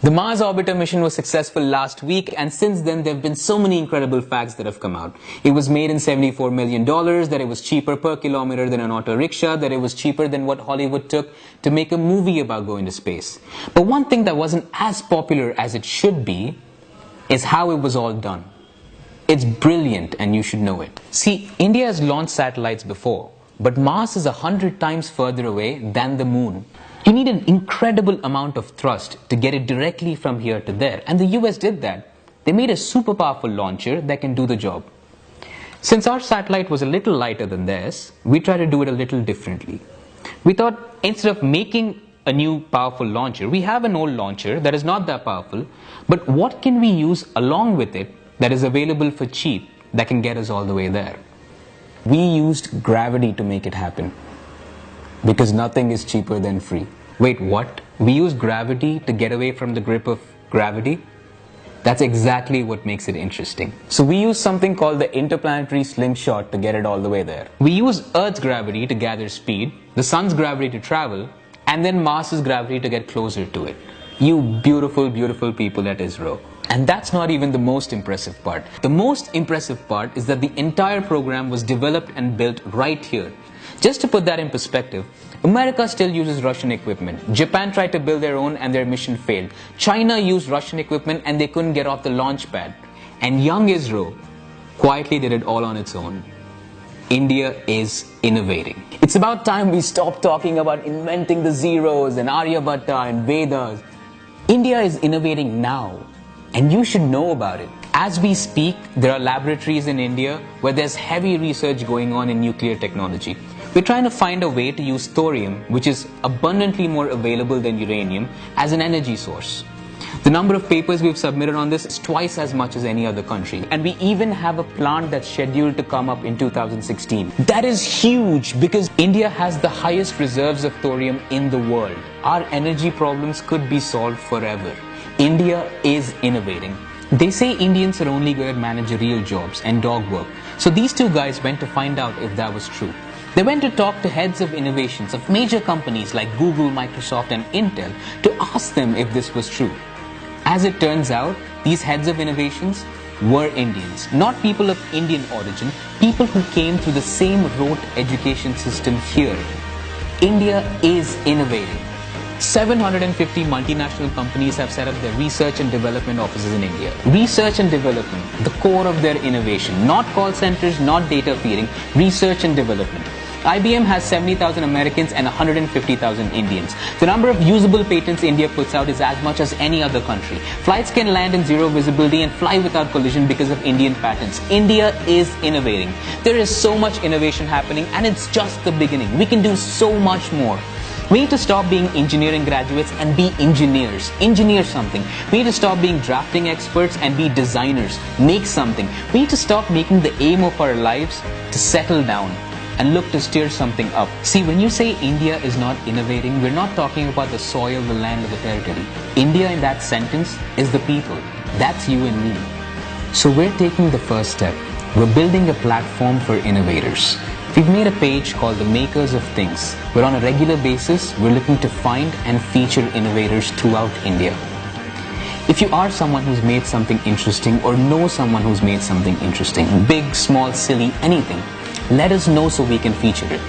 The Mars orbiter mission was successful last week, and since then there have been so many incredible facts that have come out. It was made in $74 million, that it was cheaper per kilometer than an auto rickshaw, that it was cheaper than what Hollywood took to make a movie about going to space. But one thing that wasn't as popular as it should be is how it was all done. It's brilliant and you should know it. See, India has launched satellites before, but Mars is 100 times further away than the moon. You need an incredible amount of thrust to get it directly from here to there, and the US did that. They made a super powerful launcher that can do the job. Since our satellite was a little lighter than theirs, we tried to do it a little differently. We thought instead of making a new powerful launcher, we have an old launcher that is not that powerful, but what can we use along with it that is available for cheap that can get us all the way there? We used gravity to make it happen. Because nothing is cheaper than free. Wait, what? We use gravity to get away from the grip of gravity? That's exactly what makes it interesting. So we use something called the interplanetary slingshot to get it all the way there. We use Earth's gravity to gather speed, the Sun's gravity to travel, and then Mars's gravity to get closer to it. You beautiful, beautiful people at ISRO. And that's not even the most impressive part. The most impressive part is that the entire program was developed and built right here. Just to put that in perspective, America still uses Russian equipment. Japan tried to build their own and their mission failed. China used Russian equipment and they couldn't get off the launch pad. And young ISRO quietly did it all on its own. India is innovating. It's about time we stop talking about inventing the zeros and Aryabhatta and Vedas. India is innovating now, and you should know about it. As we speak, there are laboratories in India where there's heavy research going on in nuclear technology. We're trying to find a way to use thorium, which is abundantly more available than uranium, as an energy source. The number of papers we've submitted on this is twice as much as any other country. And we even have a plant that's scheduled to come up in 2016. That is huge because India has the highest reserves of thorium in the world. Our energy problems could be solved forever. India is innovating. They say Indians are only good at managerial jobs and dog work. So these two guys went to find out if that was true. They went to talk to heads of innovations of major companies like Google, Microsoft and Intel to ask them if this was true. As it turns out, these heads of innovations were Indians, not people of Indian origin, people who came through the same rote education system here. India is innovating. 750 multinational companies have set up their research and development offices in India. Research and development, the core of their innovation, not call centers, not data feeding, research and development. IBM has 70,000 Americans and 150,000 Indians. The number of usable patents India puts out is as much as any other country. Flights can land in zero visibility and fly without collision because of Indian patents. India is innovating. There is so much innovation happening and it's just the beginning. We can do so much more. We need to stop being engineering graduates and be engineers. Engineer something. We need to stop being drafting experts and be designers. Make something. We need to stop making the aim of our lives to settle down and look to steer something up. See, when you say India is not innovating, we're not talking about the soil, the land, or the territory. India in that sentence is the people. That's you and me. So we're taking the first step. We're building a platform for innovators. We've made a page called The Makers of Things, where on a regular basis, we're looking to find and feature innovators throughout India. If you are someone who's made something interesting or know someone who's made something interesting, big, small, silly, anything, let us know so we can feature it.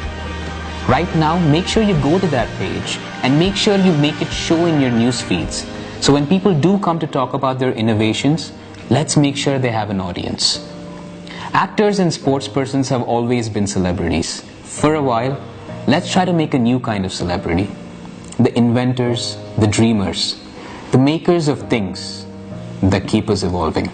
Right now, make sure you go to that page and make sure you make it show in your news feeds. So when people do come to talk about their innovations, let's make sure they have an audience. Actors and sportspersons have always been celebrities. For a while, let's try to make a new kind of celebrity. The inventors, the dreamers, the makers of things that keep us evolving.